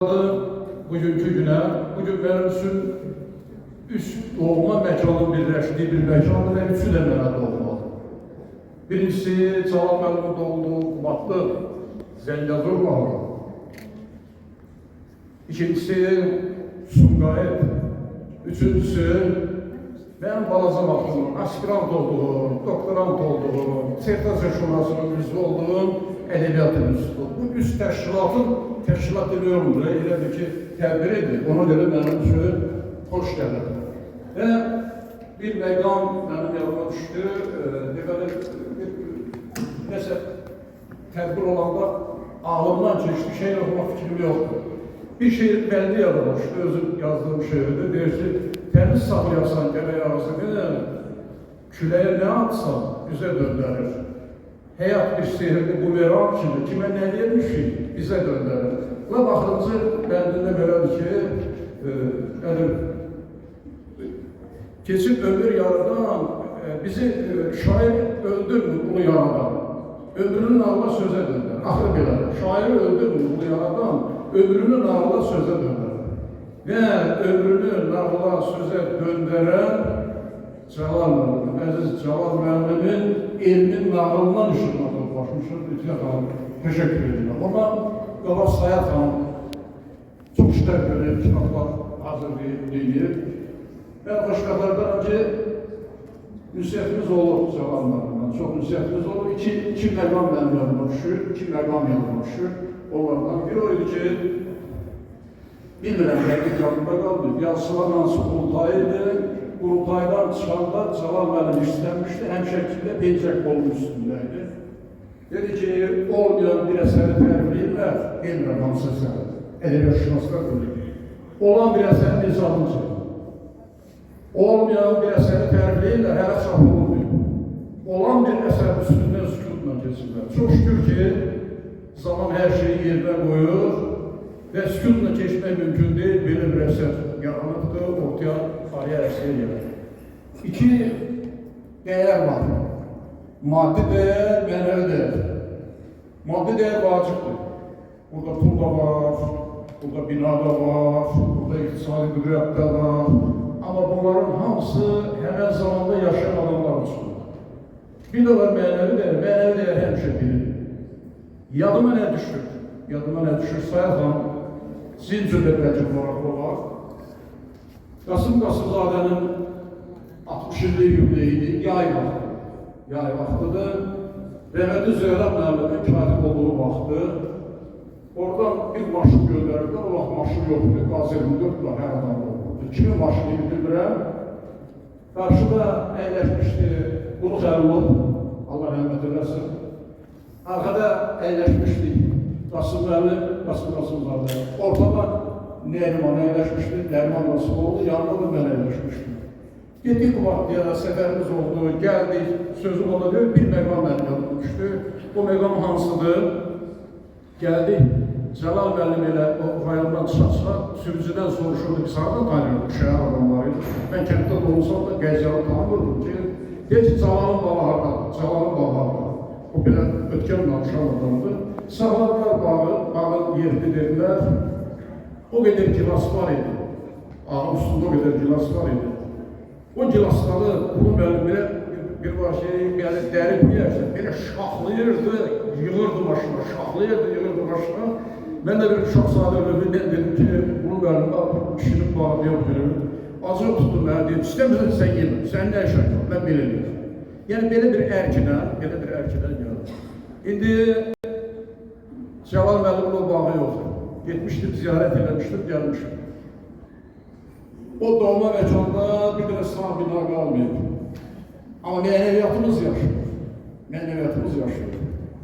Bugünkü güne, bugün benim için üç doğma mekanın birleştiği bir mekandır ve üçü de mənə doğmalı. Birincisi, Cəlal müəllimin doğduğu Qubadlı, Zəngəzur mahalı. İkincisi, Sumqayıt. Üçüncüsü, benim balaca vaxtımın aspirant olduğum, doktorant olduğum, sertasiya şurasının üzvü olduğum Ədəbiyyat İnstitutu. Bu üç təşkilatın təşkilat ediyorumdur. Elədir ki, təbir edir. Ona görə mənim üçün xoş gəlir. Və bir məqam mənim yanıma düşdü. Deməli, nəsə tədbir olanda ağlımdan keçdi, şeir oxumaq fikrim yoxdur. Bir şeir bəlli yazılmışdı, özüm yazdığım şeirdir. Deyir ki, təmiz saxlayasan gərək ağzını, küləyə nə atsan, üzə döndərir. Həyat bir sehirli bumerang kimi, kimə nə vermişik, bizə döndərir. Və baxıncı bəndində belədir ki, keçib ömür yaradan, bizi şair öldürmür bunu yaradan, ömrünün ağla sözə döndər. Axır belədir, şairi öldürmür bunu yaradan, ömrünün ağla sözə döndər. Və ömrünün ağla sözə döndərən Cəlal müəllim, əziz Cəlal müəllimin elmin nağılından işinə toplaşmışdır. Lütfə xanım, teşekkür edirəm. Ona Qabaq Sayat xanım çox işlər görüb, kitablar hazırlayıb. Və başqalardan önce ünsiyyətimiz olur Cəlal müəllimdən, çox ünsiyyətimiz olur. İki məqam mənim yanıma düşür, iki məqam yanıma düşür. Onlardan biri oydu ki, bilmirəm, dəqiq yanımda qaldı. Yazılar hansı qurultayıydı. Qurultaydan çıxanda Cəlal müəllim istənmişdi, həmşəkildə pencək qolun üstündəydi. Dedi ki, olmayan bir əsəri tərifləyirlər, bilmirəm hansı əsəri, ədəbiyyat şünanslar bilir. Olan bir əsərin izahını çəkir. Olmayan bir əsəri tərifləyirlər, hələ çap olunmuyor. Olan bir əsər üstündən sükutla keçirlər. Çox şükür ki, zaman hər şeyi yerine qoyur və sükutla keçmək mümkün deyil, belə bir əsər yaranıqdır, ortaya araya əsər gəlir. İki dəyər var. Maddi dəyər, mənəvi dəyər. Maddi dəyər vacibdir. Burada pul da var, burada bina da var, burada iqtisadi qüdrət də var. Amma bunların hamısı həmən zamanda yaşayan adamlar üçün. Bir də var mənəvi dəyər. Mənəvi dəyər həmişə bilinir. Yadıma nə düşür? Sayat xanım, sizin cümlə bəlkə maraqlı var. Qasım Qasımzadənin 60 illik yükləyiydi, yay vaxtıdır. Rəhmətli Zöhrəm müəllimin katib olduğu vaxtı. Oradan bir maşın göndərirlər, o vaxt maşın yoxdur, qaz 24 var, hər adam olurdu. Kimin maşını bilmirəm. Qarşıda əyləşmişdi Quluq Əlulov, Allah rəhmət eləsin. Arxada əyləşmişdik Qasım müəllim, Qasım Qasımzadə. Ortada Nəriman əyləşmişdi, Nəriman Qasımoğlu, yanında da mən əyləşmişdim. Getdik bu vaxtya, səfərimiz oldu, gəldik, sözüm ona deyil, bir məqam mənim yanıma düşdü. O məqam hansıdır? Gəldik, Cəlal müəllim elə o rayondan çıxa-çıxa sürücüdən soruşurdu, biz haradan tanıyorduk şəhər adamlarıydı. Mən kənddə də olsam da Qəziyanı tanımırdım ki, deyir ki, Cəlalın bağı haradadır, Cəlalın bağı haradadır. O belə ötkən danışan adamdır. Sağlarlar bağın yerini dedilər. O qədər gilas var idi. Ağın üstündə o qədər gilas var idi. O gilasları bunu müəllim belə bir var şey, belə dəri deyərsən, belə şaxlayırdı, yığırdı başına, yığırdı başına. Mən də bir uşaqsadə öldüm, mən dedim ki, bunu müəllim pişirib bağlayıb verir. Acıq tutdum mən, dedim, istəmirsən sən yemə, sən nə işə yox, mən belə deyim. Yəni belə bir ərkidən gəldim. İndi Cəlal müəllimin o bağı yoxdur. Getmişdim, ziyarət eləmişdim, gəlmişdim. O doğma məkanda bir dənə sağ bina qalmayıb. Amma mənəviyyatımız yaşıyor.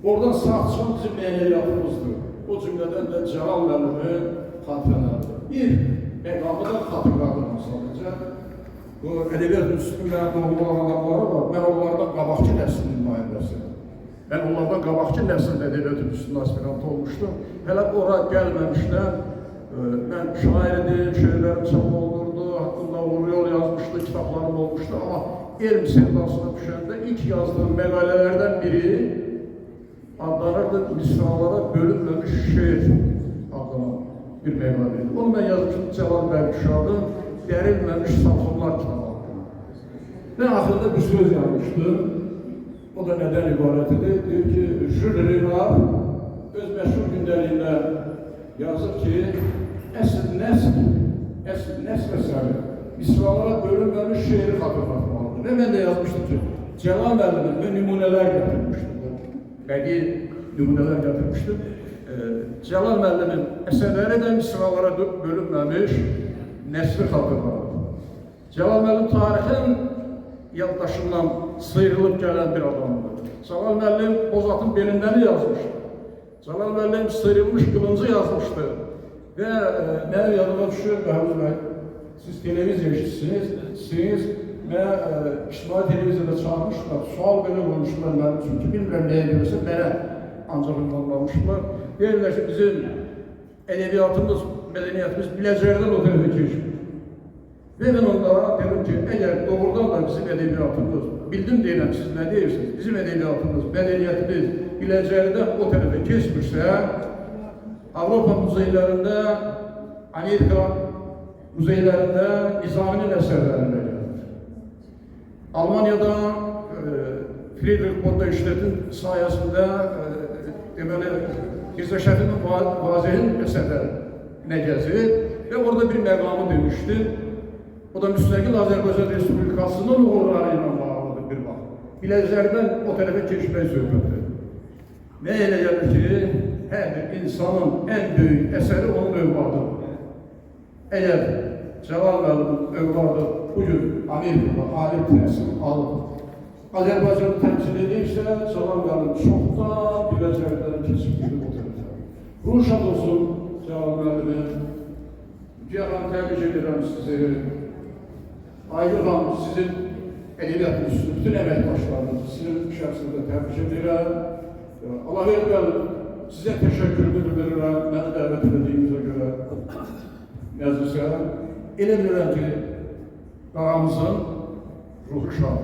Oradan sağ çıxan bizim mənəviyyatımızdır. O cümlədən də Cəlal müəllimin xatirələrdir. Bir məqamı da xatırladım sadəcə. Bu ədəbiyyat üstündə doğma adamları var. Mən onlardan qabaqçı nəslin nümayəndəsiyəm. Mən onlardan qabaqçı nəsil ədəbiyyat üstündə aspirant olmuşdum. Hələ ora gəlməmişdən mən şair idim, şeirlərim çap olurdu, haqqında uğur yol yazmışdı, kitablarım olmuşdu. Amma elm sevdasına düşəndə ilk yazdığım məqalələrdən biri adlanırdı misralara bölünməmiş şeir adlanırdı. bir memar idi. Onu mən yazmışdım Cəlal Bəykuşadın Dərilməmiş Satırlar kitabı haqqında. Və axırda bir söz yazmışdım. O da nədən ibarət idi? Deyir ki, Jules Renard öz məşhur gündəliyində yazır ki, əsl nəsl əsəri misralara bölünməmiş şeiri xatırlatmalıdır. Və mən də yazmışdım ki, Cəlal müəllimin və nümunələr gətirmişdim. Bədii nümunələr gətirmişdim. Cəlal müəllimin əsərləri də misralara bölünməmiş nəsli xatırlatır. Cəlal müəllim tarixin yaddaşından sıyrılıb gələn bir adamdır. Cəlal müəllim Bozatın belindən yazmışdı. Cəlal müəllim sıyrılmış qılıncı yazmışdı. Və mənim yadıma düşür, Bəhruz bəy, siz televiziya işçisiniz və ictimai televiziyada çağırmışlar, sual belə qoymuşlar mənim üçün ki, bilmirəm nəyə görürsə, mənə ancaq ünvanlamışlar. Deyirlər ki, bizim ədəbiyyatımız, mədəniyyətimiz Biləcəkdən o tərəfə keçmir. Və mən onlara dedim ki, əgər doğrudan da bizim ədəbiyyatımız, bildim deyirəm, siz nə deyirsiniz, bizim ədəbiyyatımız, mədəniyyətimiz Biləcəkdən o tərəfə keçmirsə, Avropa muzeylərində, Amerika muzeylərində Nizaminin əsərlərində gəlir. Almaniyada Friedrich Bodenstedt'in sayəsində deməli, Gizləşəfinin Vazehin əsərlərinə gəzir və orada bir məqamı demişdir. O da müstəqil Azərbaycan Respublikasının uğurları ilə bağlıdır bir vaxt. Biləcəkdən o tərəfə keçmək söhbətdir. Və elə gəlir ki, hər bir insanın ən böyük əsəri onun övladıdır. Əgər Cəlal müəllimin övladı bugün Amerikada ali təhsil alıb, Azərbaycanı təmsil edirsə, Cəlal müəllim çoxdan Biləcəkdən keçibdir o tərəfə. Ruh şad olsun Cəlal müəllimin. Müqəyyən təbrik edirəm sizi. Aygül xanım, sizin ədəbiyyatın üstü, bütün əməkdaşlarınız, sizin şəxsində təbrik edirəm. Allah verməli, sizə təşəkkür bildirirəm, məni dəvət edildiyinizə görə məclisə. Elə bilirəm ki, qağamızın ruhu şad.